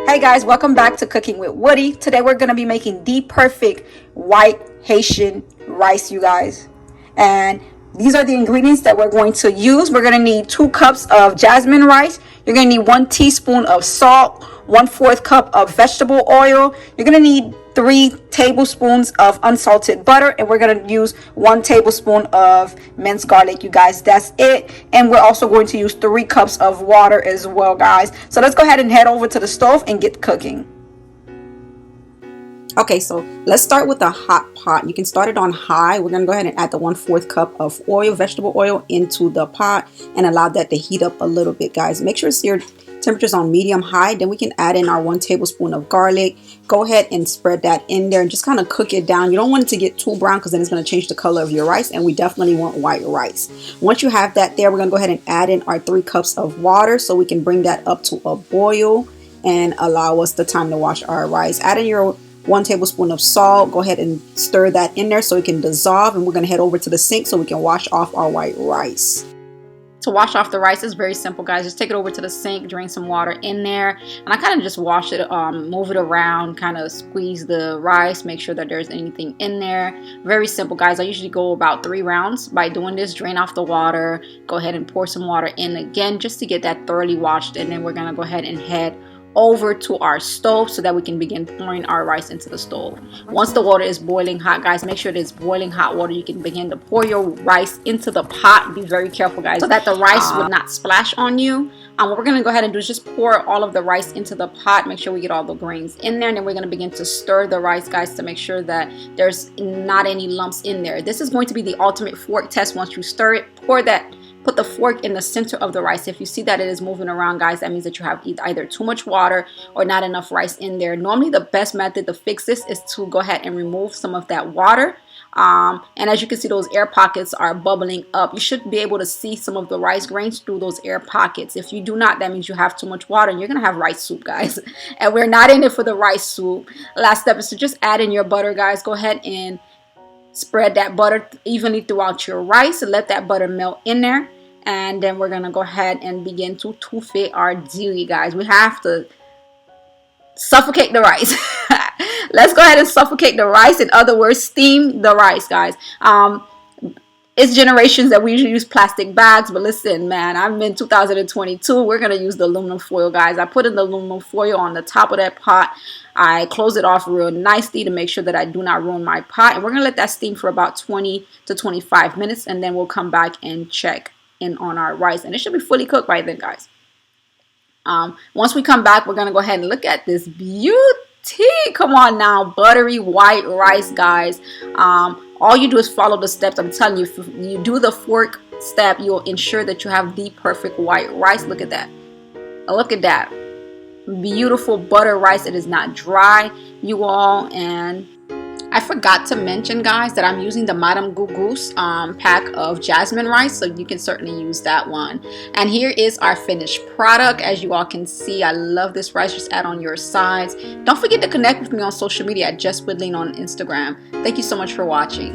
Hey guys, welcome back to Cooking with Woody. Today we're going to be making the perfect white Haitian rice, you guys. And these are the ingredients that we're going to use. We're going to need 2 cups of jasmine rice. You're going to need 1 teaspoon of salt, 1/4 cup of vegetable oil. You're going to need 3 tablespoons of unsalted butter, and we're going to use 1 tablespoon of minced garlic, you guys. That's it. And we're also going to use 3 cups of water as well, guys. So let's go ahead and head over to the stove and get cooking. Okay, so let's start with a hot pot. You can start it on high. We're going to go ahead and add the 1/4 cup of oil, vegetable oil, into the pot and allow that to heat up a little bit, guys. Make sure your temperature's on medium high. Then we can add in our 1 tablespoon of garlic. Go ahead and spread that in there and just kind of cook it down. You don't want it to get too brown because then it's going to change the color of your rice, and we definitely want white rice. Once you have that there, we're going to go ahead and add in our 3 cups of water so we can bring that up to a boil and allow us the time to wash our rice. Add in your 1 tablespoon of salt. Go ahead and stir that in there so it can dissolve, and we're going to head over to the sink so we can wash off our white rice. To wash off the rice is very simple, guys. Just take it over to the sink, drain some water in there, and I kind of just wash it, move it around, kind of squeeze the rice, make sure that there's anything in there. Very simple, guys. I usually go about 3 rounds by doing this. Drain off the water, go ahead and pour some water in again just to get that thoroughly washed, and then we're going to go ahead and head over to our stove so that we can begin pouring our rice into the stove. Once the water is boiling hot, guys, make sure it is boiling hot water. You can begin to pour your rice into the pot. Be very careful, guys, so that the rice would not splash on you. What we're going to go ahead and do is just pour all of the rice into the pot. Make sure we get all the grains in there, and then we're going to begin to stir the rice, guys, to make sure that there's not any lumps in there. This is going to be the ultimate fork test. Once you stir it, put the fork in the center of the rice. If you see that it is moving around, guys, that means that you have either too much water or not enough rice in there. Normally, the best method to fix this is to go ahead and remove some of that water. And as you can see, those air pockets are bubbling up. You should be able to see some of the rice grains through those air pockets. If you do not, that means you have too much water and you're going to have rice soup, guys. And we're not in it for the rice soup. Last step is to just add in your butter, guys. Go ahead and spread that butter evenly throughout your rice and let that butter melt in there. And then we're going to go ahead and begin to touffer our dili, guys. We have to suffocate the rice. Let's go ahead and suffocate the rice. In other words, steam the rice, guys. It's generations that we usually use plastic bags, but listen, man, I'm in 2022. We're going to use the aluminum foil, guys. I put in the aluminum foil on the top of that pot. I close it off real nicely to make sure that I do not ruin my pot. And we're going to let that steam for about 20 to 25 minutes, and then we'll come back and check in on our rice, and it should be fully cooked by then, guys. Once we come back, we're going to go ahead and look at this beauty. Come on now, buttery white rice, guys. All you do is follow the steps. I'm telling you, if you do the fork step, you'll ensure that you have the perfect white rice. Look at that. Look at that. Beautiful butter rice. It is not dry, you all. And I forgot to mention, guys, that I'm using the Madame Gougou's pack of jasmine rice, so you can certainly use that one. And here is our finished product. As you all can see, I love this rice. Just add on your sides. Don't forget to connect with me on social media at JustWithLean on Instagram. Thank you so much for watching.